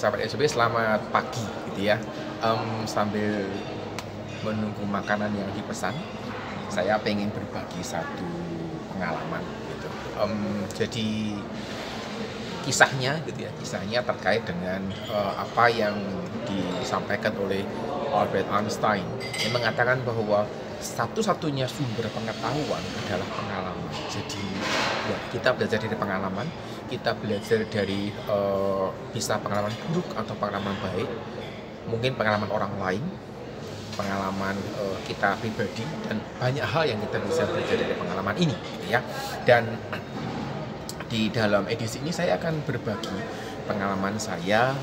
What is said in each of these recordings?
sahabat SB, selamat pagi gitu ya. Sambil menunggu makanan yang dipesan, saya pengen berbagi satu pengalaman gitu. Jadi kisahnya gitu ya, kisahnya terkait dengan apa yang disampaikan oleh Albert Einstein yang mengatakan bahwa satu-satunya sumber pengetahuan adalah pengalaman. Jadi ya, kita belajar dari pengalaman, kita belajar dari bisa pengalaman buruk atau pengalaman baik, mungkin pengalaman orang lain, pengalaman kita pribadi, dan banyak hal yang kita bisa belajar dari pengalaman ini gitu ya. Dan di dalam edisi ini saya akan berbagi pengalaman saya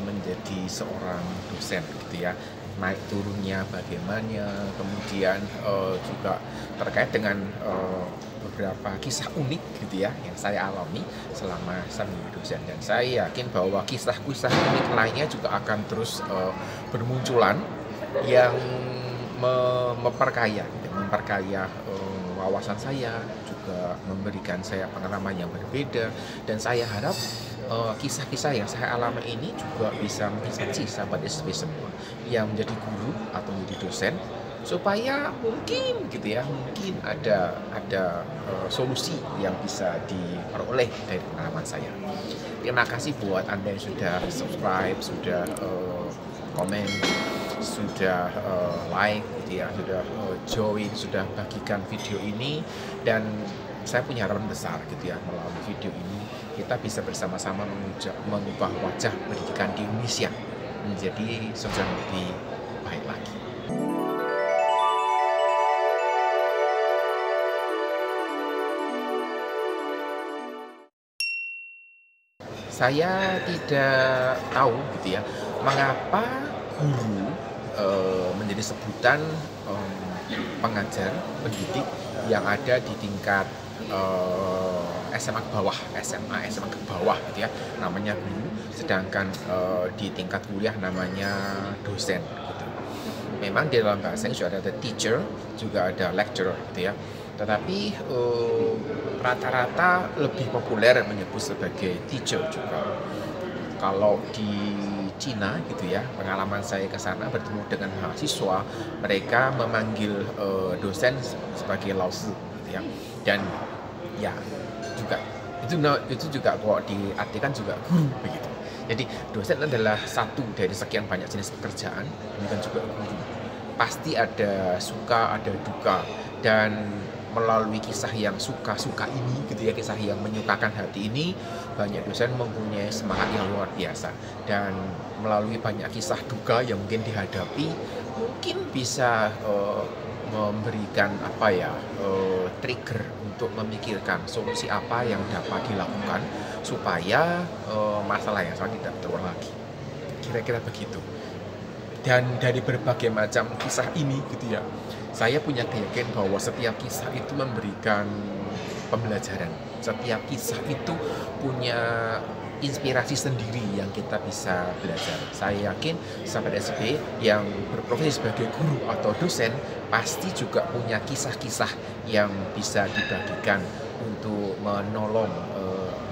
menjadi seorang dosen gitu ya, naik turunnya bagaimana, kemudian juga terkait dengan beberapa kisah unik gitu ya yang saya alami selama menjadi dosen. Dan saya yakin bahwa kisah-kisah unik lainnya juga akan terus bermunculan yang memperkaya wawasan saya, juga memberikan saya pengalaman yang berbeda. Dan saya harap kisah-kisah yang saya alami ini juga bisa menginspirasi sahabat SB semua yang menjadi guru atau menjadi dosen, supaya mungkin gitu ya, mungkin ada solusi yang bisa diperoleh dari pengalaman saya. Terima kasih buat Anda yang sudah subscribe, sudah komen, sudah like gitu ya, sudah join, sudah bagikan video ini. Dan saya punya harapan besar gitu ya, melalui video ini kita bisa bersama-sama mengubah wajah pendidikan di Indonesia menjadi sesuatu yang lebih baik lagi. Saya tidak tahu gitu ya, mengapa guru menjadi sebutan pengajar, pendidik yang ada di tingkat SMA ke bawah, SMA ke bawah gitu ya, namanya guru, sedangkan di tingkat kuliah namanya dosen gitu. Memang di dalam bahasa Inggris ada teacher, juga ada lecturer gitu ya. Tetapi rata-rata lebih populer menyebut sebagai teacher juga. Kalau di Cina gitu ya, pengalaman saya ke sana bertemu dengan mahasiswa, mereka memanggil dosen sebagai laozi gitu ya. Dan ya juga itu juga kok diartikan juga guru begitu. Jadi dosen adalah satu dari sekian banyak jenis pekerjaan, bukan juga guru. Pasti ada suka, ada duka, dan melalui kisah yang suka-suka ini gitu ya, kisah yang menyukakan hati ini, banyak dosen mempunyai semangat yang luar biasa. Dan melalui banyak kisah duka yang mungkin dihadapi, mungkin bisa memberikan trigger untuk memikirkan solusi apa yang dapat dilakukan supaya masalah yang sama tidak terulang lagi. Kira-kira begitu. Dan dari berbagai macam kisah ini gitu ya, saya punya keyakinan bahwa setiap kisah itu memberikan pembelajaran. Setiap kisah itu punya inspirasi sendiri yang kita bisa belajar. Saya yakin sahabat SB yang berprofesi sebagai guru atau dosen pasti juga punya kisah-kisah yang bisa dibagikan untuk menolong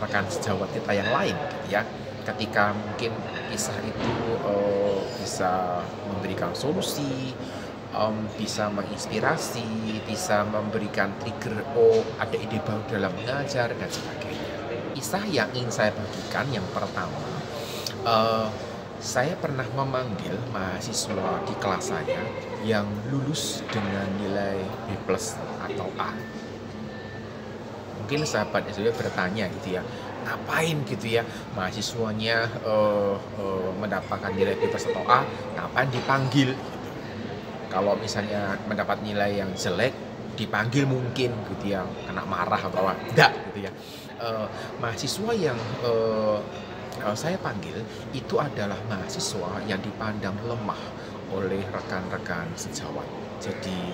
rekan sejawat kita yang lain gitu ya. Ketika mungkin kisah itu bisa memberikan solusi, bisa menginspirasi, bisa memberikan trigger, ada ide baru dalam mengajar dan sebagainya. Kisah yang ingin saya bagikan yang pertama, saya pernah memanggil mahasiswa di kelas saya yang lulus dengan nilai B+ atau A. Mungkin sahabat SW bertanya gitu ya, ngapain gitu ya mahasiswanya mendapatkan nilai B+ atau A, ngapain dipanggil gitu. Kalau misalnya mendapat nilai yang jelek, dipanggil mungkin gitu ya, kena marah atau apa, enggak gitu ya. Mahasiswa yang saya panggil itu adalah mahasiswa yang dipandang lemah oleh rekan-rekan sejawat. Jadi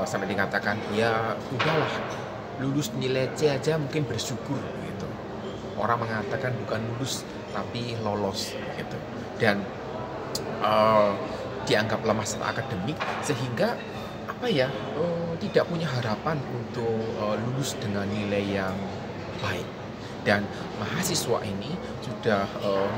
sampai dikatakan, ya udahlah, lulus nilai C aja mungkin bersyukur gitu. Orang mengatakan bukan lulus tapi lolos gitu. Dan dianggap lemah secara akademik, sehingga tidak punya harapan untuk lulus dengan nilai yang baik. Dan mahasiswa ini sudah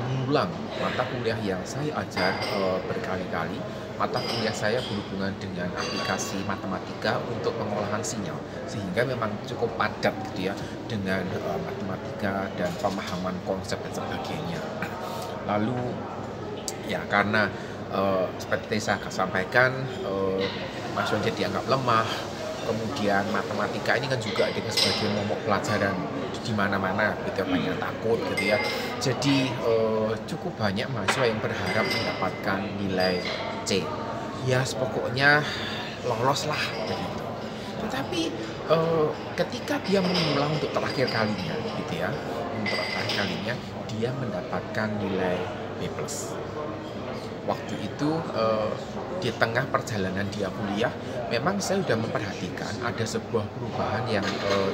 mengulang mata kuliah yang saya ajar berkali-kali. Mata kuliah saya berhubungan dengan aplikasi matematika untuk pengolahan sinyal, sehingga memang cukup padat gitu ya dengan matematika dan pemahaman konsep dan sebagainya. Lalu ya karena seperti saya sampaikan, mahasiswa dianggap lemah. Kemudian matematika ini kan juga dengan sebagai momok pelajaran di mana-mana gitu ya, banyak takut gitu ya. Jadi cukup banyak mahasiswa yang berharap mendapatkan nilai C. Ya pokoknya lolos lah begitu. Tetapi ketika dia mengulang untuk terakhir kalinya gitu ya, untuk terakhir kalinya dia mendapatkan nilai B+. Waktu itu di tengah perjalanan dia kuliah, memang saya sudah memperhatikan ada sebuah perubahan yang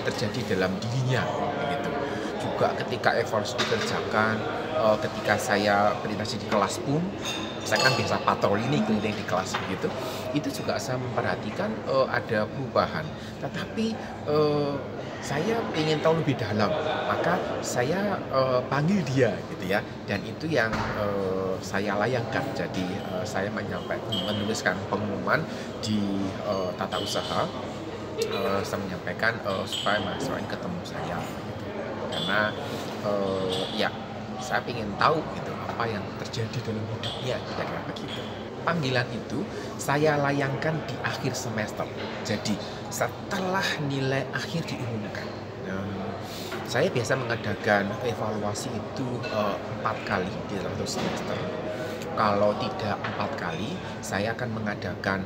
terjadi dalam dirinya gitu. Juga ketika evaluasi dikerjakan, ketika saya berinteraksi di kelas pun, saya kan biasa patroli nih keliling di kelas begitu, itu juga saya memperhatikan ada perubahan. Tetapi saya ingin tahu lebih dalam, maka saya panggil dia gitu ya, dan itu yang saya layangkan. Jadi saya menuliskan pengumuman di tata usaha, saya menyampaikan supaya mahasiswa ini ketemu saya gitu. Karena ya saya ingin tahu gitu apa yang terjadi dalam hidupnya, kira-kira begitu. Panggilan itu saya layangkan di akhir semester. Jadi setelah nilai akhir diumumkan, saya biasa mengadakan evaluasi itu 4 kali di dalam satu semester. Kalau tidak 4 kali, saya akan mengadakan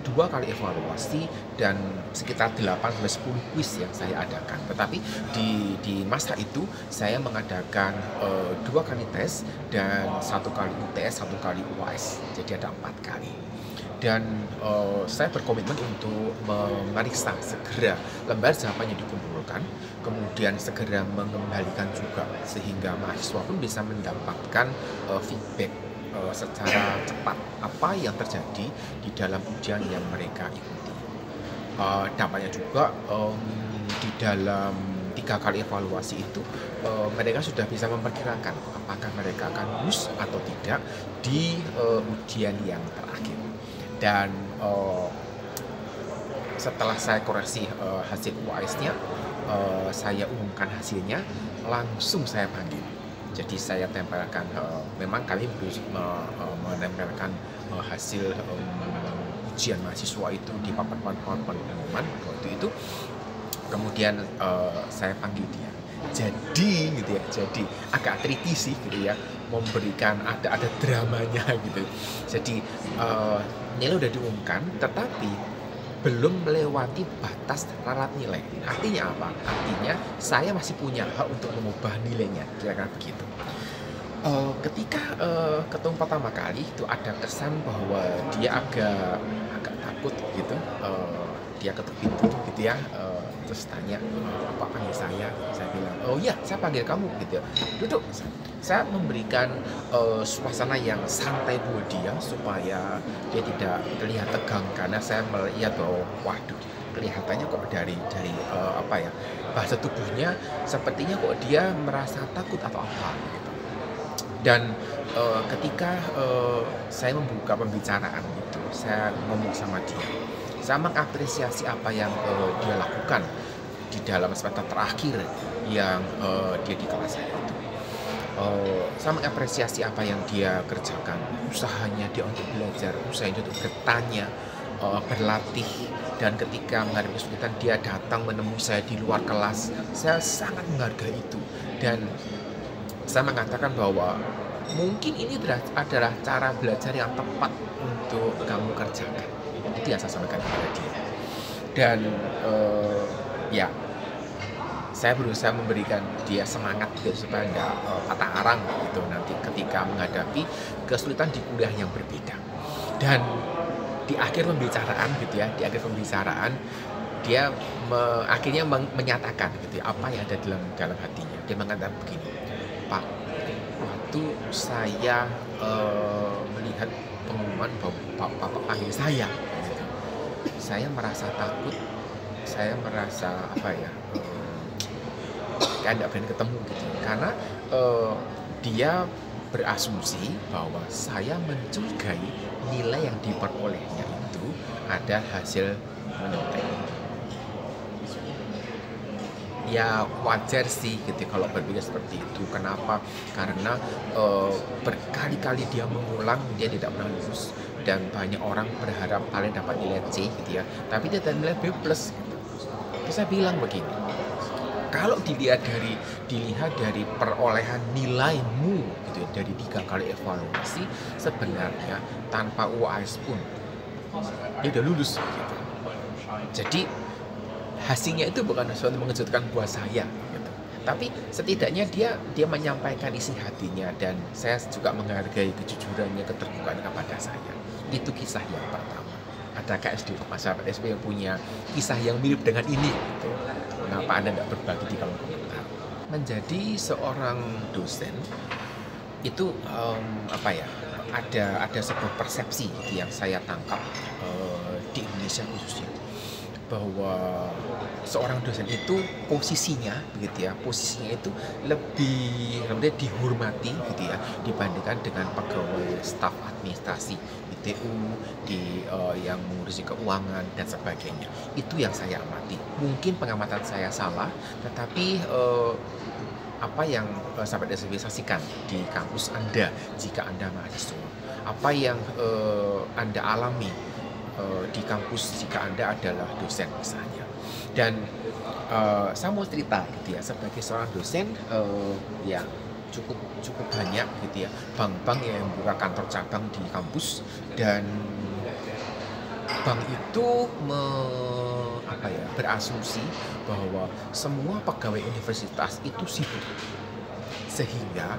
2 kali evaluasi dan sekitar 8-10 kuis yang saya adakan. Tetapi di masa itu saya mengadakan 2 kali tes dan 1 kali UTS, 1 kali UAS. Jadi ada 4 kali. Dan saya berkomitmen untuk memeriksa segera lembar jawaban yang dikumpulkan, kemudian segera mengembalikan juga sehingga mahasiswa pun bisa mendapatkan feedback secara cepat apa yang terjadi di dalam ujian yang mereka ikuti. Dampaknya juga di dalam 3 kali evaluasi itu mereka sudah bisa memperkirakan apakah mereka akan lulus atau tidak di ujian yang terakhir. Dan setelah saya koreksi hasil UAS-nya, saya umumkan hasilnya, langsung saya panggil. Jadi saya tempelkan, memang kami menempelkan hasil ujian mahasiswa itu di papan-papan pengumuman waktu itu. Kemudian saya panggil dia. Jadi gitu ya, jadi agak tricky sih gitu ya, memberikan ada dramanya gitu. Jadi nilai udah diumumkan, tetapi belum melewati batas ralat nilai. Artinya apa? Artinya saya masih punya hak untuk mengubah nilainya, kira-kira begitu. Ketika ketemu pertama kali itu ada kesan bahwa dia agak takut gitu. Dia ketuk pintu gitu ya, terus tanya apa panggil saya bilang oh iya saya panggil kamu gitu ya, duduk. Saya memberikan suasana yang santai buat dia supaya dia tidak terlihat tegang, karena saya melihat bahwa waduh kelihatannya kok dari apa ya, bahasa tubuhnya sepertinya kok dia merasa takut atau apa gitu. Dan ketika saya membuka pembicaraan itu, saya ngomong sama dia, saya mengapresiasi apa yang dia lakukan di dalam semester terakhir yang dia di kelas saya itu. Saya mengapresiasi apa yang dia kerjakan, usahanya dia untuk belajar, usahanya untuk bertanya, berlatih, dan ketika menghadapi kesulitan dia datang menemui saya di luar kelas. Saya sangat menghargai itu, dan saya mengatakan bahwa mungkin ini adalah cara belajar yang tepat untuk kamu kerjakan. Itu yang saya sampaikan kepada dia. Dan ya saya berusaha memberikan dia semangat gitu, supaya nggak patah arang gitu nanti ketika menghadapi kesulitan di kuliah yang berbeda. Dan di akhir pembicaraan gitu ya, dia akhirnya menyatakan gitu ya, apa yang ada dalam hatinya. Dia mengatakan begini, Pak, waktu saya melihat pengumuman bahwa Bapak panggil saya gitu, saya merasa takut, saya merasa apa ya, saya nggak berani ketemu gitu karena dia berasumsi bahwa saya mencurigai nilai yang diperolehnya itu ada hasil menyontek. Ya wajar sih gitu kalau berpikir seperti itu. Kenapa? Karena berkali-kali dia mengulang, dia tidak pernah lulus, dan banyak orang berharap paling dapat nilai C gitu ya, tapi dia dapat nilai B plus gitu. Terus saya bilang begini, kalau dilihat dari perolehan nilaimu gitu ya, dari 3 kali evaluasi, sebenarnya tanpa UAS pun dia udah lulus gitu. Jadi hasilnya itu bukan sesuatu mengejutkan buat saya gitu. Tapi setidaknya dia menyampaikan isi hatinya, dan saya juga menghargai kejujurannya, keterbukaan kepada saya. Itu kisah yang pertama. Adakah masyarakat SP yang punya kisah yang mirip dengan ini gitu? Mengapa Anda tidak berbagi di kolom komentar? Menjadi seorang dosen itu ada sebuah persepsi yang saya tangkap di Indonesia khususnya, bahwa seorang dosen itu posisinya itu lebih dihormati gitu ya, dibandingkan dengan pegawai staf administrasi di TU, yang mengurusi keuangan dan sebagainya. Itu yang saya amati. Mungkin pengamatan saya salah, tetapi apa yang sahabat SW saksikan di kampus Anda jika Anda mahasiswa, apa yang Anda alami di kampus jika Anda adalah dosen misalnya. Dan saya mau cerita gitu ya, sebagai seorang dosen yang cukup banyak gitu ya, bank-bank yang membuka kantor cabang di kampus, dan bank itu berasumsi bahwa semua pegawai universitas itu sibuk, sehingga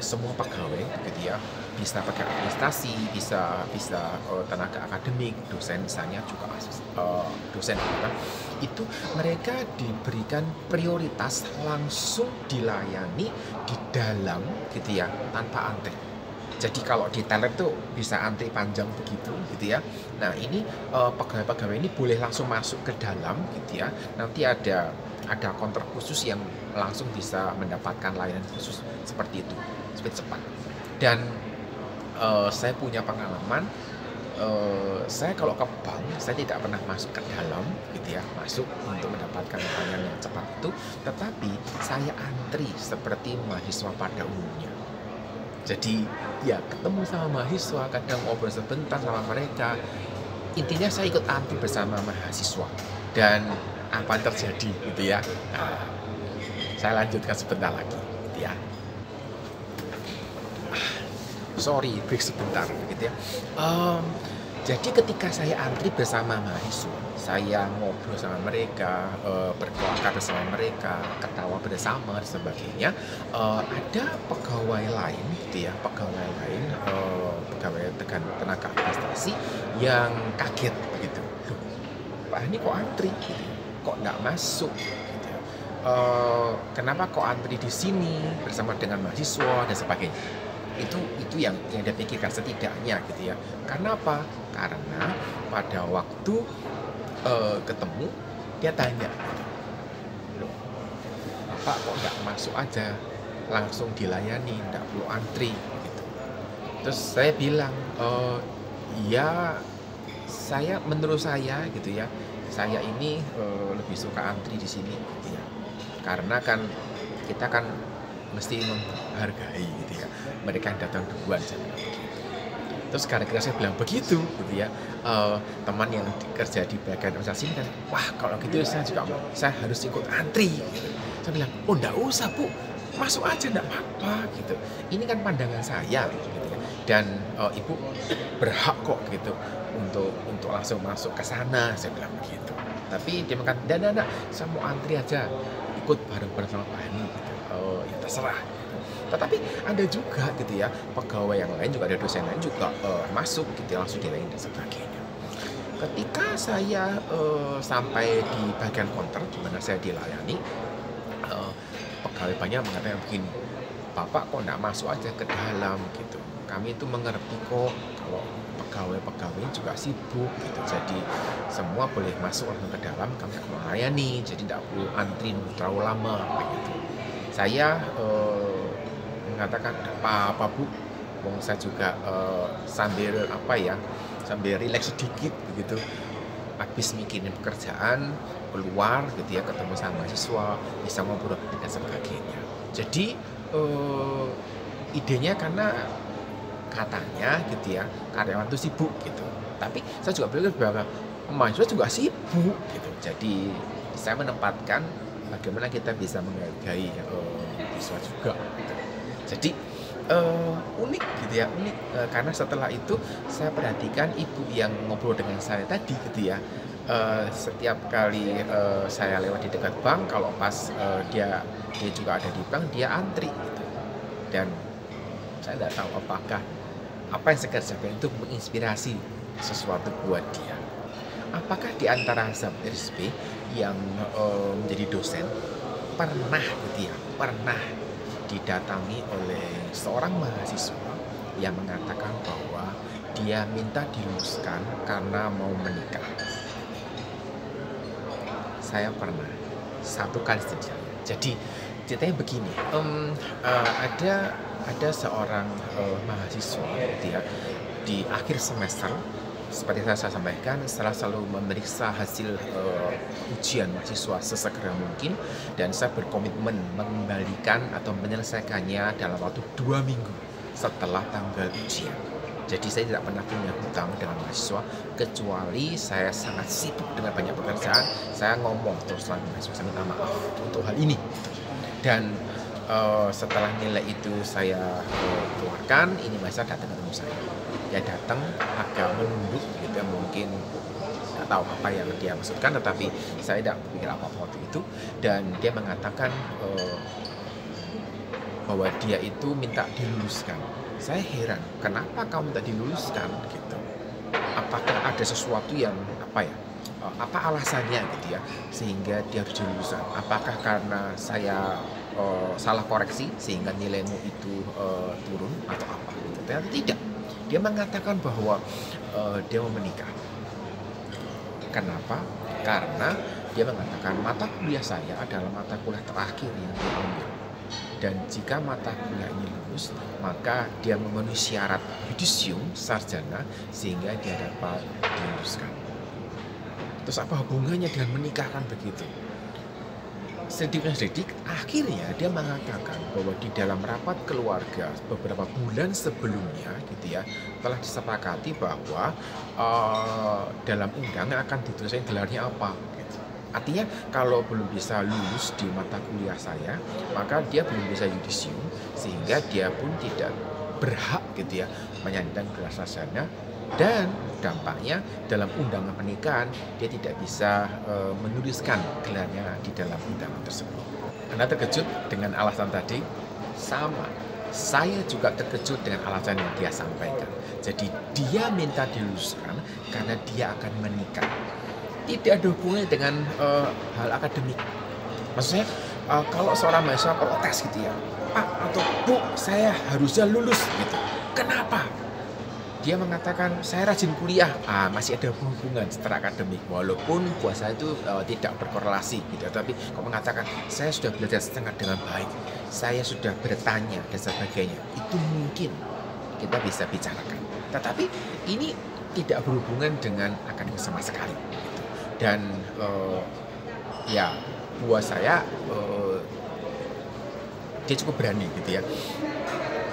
semua pegawai gitu ya, bisa pakai administrasi, bisa tenaga akademik, dosen misalnya juga dosen kan, itu mereka diberikan prioritas langsung dilayani di dalam gitu ya, tanpa antri. Jadi kalau di talent tuh bisa antri panjang begitu gitu ya. Nah ini pegawai-pegawai ini boleh langsung masuk ke dalam gitu ya. Nanti ada counter khusus yang langsung bisa mendapatkan layanan khusus seperti itu, seperti cepat. Dan saya punya pengalaman, saya kalau ke bank, saya tidak pernah masuk ke dalam gitu ya, masuk untuk mendapatkan layanan yang cepat itu, tetapi saya antri seperti mahasiswa pada umumnya. Jadi ya ketemu sama mahasiswa, kadang ngobrol sebentar sama mereka. Intinya saya ikut antri bersama mahasiswa. Dan apa yang terjadi gitu ya. Nah, saya lanjutkan sebentar lagi gitu ya. Sorry, break sebentar gitu ya. Jadi ketika saya antri bersama mahasiswa, saya ngobrol sama mereka, berkelakar bersama mereka, ketawa bersama dan sebagainya. Ada pegawai lain gitu ya, pegawai tenaga administrasi yang kaget begitu. Loh, Pak ini kok antri gitu, kok nggak masuk gitu ya. Kenapa kok antri di sini bersama dengan mahasiswa dan sebagainya. Itu yang dia pikirkan setidaknya gitu ya. Karena apa? Karena pada waktu ketemu dia tanya, loh Bapak kok nggak masuk aja, langsung dilayani, nggak perlu antri gitu. Terus saya bilang, ya menurut saya gitu ya, saya ini lebih suka antri di sini gitu ya. Karena kan kita kan mesti menghargai gitu ya, mereka yang datang duluan, saya bilang begitu. Terus gara-gara saya bilang begitu gitu ya, teman yang kerja di bagian organisasi ini kan, wah kalau gitu saya harus ikut antri gitu. Saya bilang, oh enggak usah Bu, masuk aja enggak apa-apa gitu. Ini kan pandangan saya gitu ya, dan Ibu berhak kok gitu untuk langsung masuk ke sana, saya bilang begitu. Tapi dia mengatakan, enggak, saya mau antri aja, ikut bareng-bareng sama Pak Hani gitu. Ya terserah. Tetapi ada juga gitu ya, pegawai yang lain juga, ada dosen lain juga masuk gitu ya, langsung dilayani dan sebagainya. Ketika saya sampai di bagian counter di mana saya dilayani, pegawai banyak mengatakan begini, Bapak kok nggak masuk aja ke dalam gitu. Kami itu mengerti kok kalau pegawai-pegawai juga sibuk gitu. Jadi semua boleh masuk langsung ke dalam, kami akan melayani. Jadi tidak perlu antri nunggu terlalu lama begitu. Saya mengatakan apa Bu, wong saya juga sambil sambil rileks sedikit begitu. Habis mikirin pekerjaan, keluar gitu ya, ketemu sama mahasiswa, bisa ngobrol dan sebagainya. Jadi idenya karena katanya gitu ya, karyawan itu sibuk gitu. Tapi saya juga berpikir bahwa mahasiswa juga sibuk gitu. Jadi saya menempatkan bagaimana kita bisa menghargai mahasiswa juga gitu. Jadi unik gitu ya, unik karena setelah itu saya perhatikan ibu yang ngobrol dengan saya tadi gitu ya. Setiap kali saya lewat di dekat bank, kalau pas dia juga ada di bank, dia antri gitu. Dan saya tidak tahu apakah apa yang saya kerjakan itu menginspirasi sesuatu buat dia. Apakah di antara sahabat RSP yang menjadi dosen pernah gitu ya, pernah didatangi oleh seorang mahasiswa yang mengatakan bahwa dia minta diluluskan karena mau menikah? Saya pernah, satu kali saja. Jadi ceritanya begini, ada seorang mahasiswa gitu ya, di akhir semester seperti saya sampaikan, saya selalu memeriksa hasil ujian mahasiswa sesegera mungkin, dan saya berkomitmen mengembalikan atau menyelesaikannya dalam waktu 2 minggu setelah tanggal ujian. Jadi saya tidak pernah punya hutang dengan mahasiswa, kecuali saya sangat sibuk dengan banyak pekerjaan. Saya ngomong terus terang mahasiswa, saya minta maaf untuk hal ini. Dan setelah nilai itu saya keluarkan, ini mahasiswa datang ketemu saya. Dia datang agak menunduk gitu ya, mungkin nggak tahu apa yang dia maksudkan, tetapi saya tidak berpikir apa-apa waktu itu. Dan dia mengatakan bahwa dia itu minta diluluskan. Saya heran, kenapa kamu minta diluluskan gitu? Apakah ada sesuatu yang apa alasannya gitu ya, sehingga dia harus diluluskan? Apakah karena saya salah koreksi sehingga nilaimu itu turun atau apa gitu? Ternyata tidak. Dia mengatakan bahwa dia mau menikah. Kenapa? Karena dia mengatakan mata kuliah saya adalah mata kuliah terakhir yang dia ambil. Dan jika mata kuliah ini lulus, maka dia memenuhi syarat yudisium sarjana sehingga dia dapat diluluskan. Terus apa hubungannya dengan menikahkan begitu? Sedikit akhirnya dia mengatakan bahwa di dalam rapat keluarga beberapa bulan sebelumnya gitu ya, telah disepakati bahwa dalam undangan akan dituliskan gelarnya apa gitu. Artinya kalau belum bisa lulus di mata kuliah saya, maka dia belum bisa yudisium, sehingga dia pun tidak berhak gitu ya menyandang gelar sarjana. Dan dampaknya dalam undangan pernikahan dia tidak bisa menuliskan gelarnya di dalam undangan tersebut. Anda terkejut dengan alasan tadi? Sama, saya juga terkejut dengan alasan yang dia sampaikan. Jadi dia minta diluluskan karena dia akan menikah. Tidak ada hubungannya dengan hal akademik. Maksudnya kalau seorang mahasiswa protes gitu ya, Pak atau Bu, saya harusnya lulus gitu. Kenapa? Dia mengatakan saya rajin kuliah, masih ada hubungan secara akademik, walaupun puasa itu tidak berkorelasi gitu. Tapi kau mengatakan saya sudah belajar setengah dengan baik, saya sudah bertanya dan sebagainya, itu mungkin kita bisa bicarakan. Tetapi ini tidak berhubungan dengan akademik sama sekali. Gitu. Dan ya buat saya dia cukup berani gitu ya.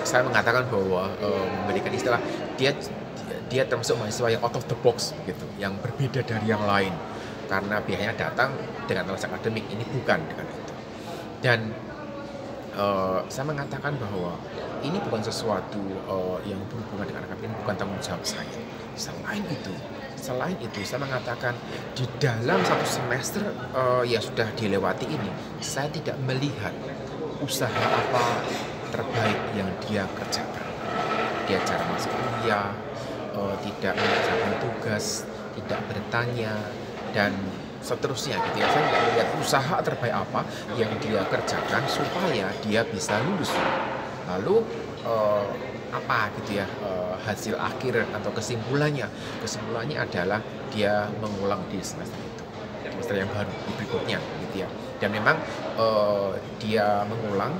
Saya mengatakan bahwa memberikan istilah dia termasuk mahasiswa yang out of the box gitu, yang berbeda dari yang lain karena biasanya datang dengan alasan akademik, ini bukan dengan itu. Dan saya mengatakan bahwa ini bukan sesuatu yang berhubungan dengan akademik, bukan tanggung jawab saya. Selain itu saya mengatakan di dalam satu semester yang sudah dilewati ini, saya tidak melihat usaha apa terbaik yang dia kerjakan. Dia cara masuk kuliah, tidak mengerjakan tugas, tidak bertanya, dan seterusnya gitu ya. Saya tidak melihat usaha terbaik apa yang dia kerjakan supaya dia bisa lulus. Lalu apa gitu ya hasil akhir atau kesimpulannya? Kesimpulannya adalah dia mengulang di semester itu, semester yang baru di berikutnya gitu ya. Dan memang dia mengulang,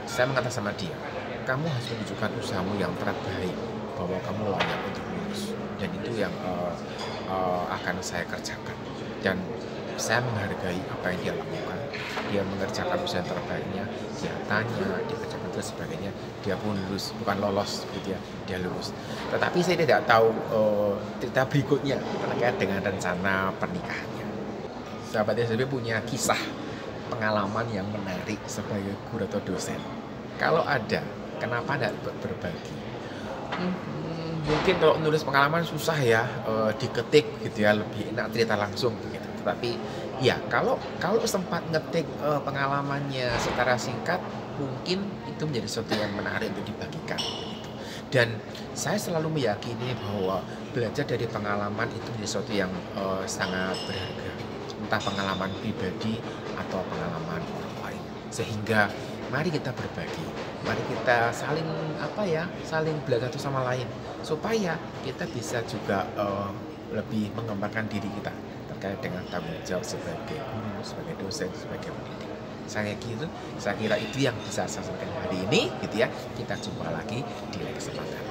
saya mengatakan sama dia, kamu harus menunjukkan usahamu yang terbaik bahwa kamu layak untuk lulus, dan itu yang akan saya kerjakan. Dan saya menghargai apa yang dia lakukan. Dia mengerjakan usaha terbaiknya, dia tanya, dia kerjakan dan sebagainya, dia pun lulus, bukan lolos gitu ya, dia lulus. Tetapi saya tidak tahu cerita berikutnya terkait dengan rencana pernikahannya. Sahabat SDB punya kisah pengalaman yang menarik sebagai guru atau dosen. Kalau ada, kenapa tidak berbagi? Mungkin kalau nulis pengalaman susah ya, diketik gitu ya, lebih enak cerita langsung gitu. Tetapi ya kalau sempat ngetik pengalamannya secara singkat, mungkin itu menjadi sesuatu yang menarik untuk dibagikan gitu. Dan saya selalu meyakini bahwa belajar dari pengalaman itu menjadi sesuatu yang sangat berharga, entah pengalaman pribadi atau pengalaman orang lain. Sehingga mari kita berbagi, mari kita saling saling belajar satu sama lain, supaya kita bisa juga lebih mengembangkan diri kita terkait dengan tanggung jawab sebagai guru, sebagai dosen, sebagai pendidik. Saya kira itu yang bisa saya sampaikan hari ini gitu ya. Kita jumpa lagi di lain kesempatan.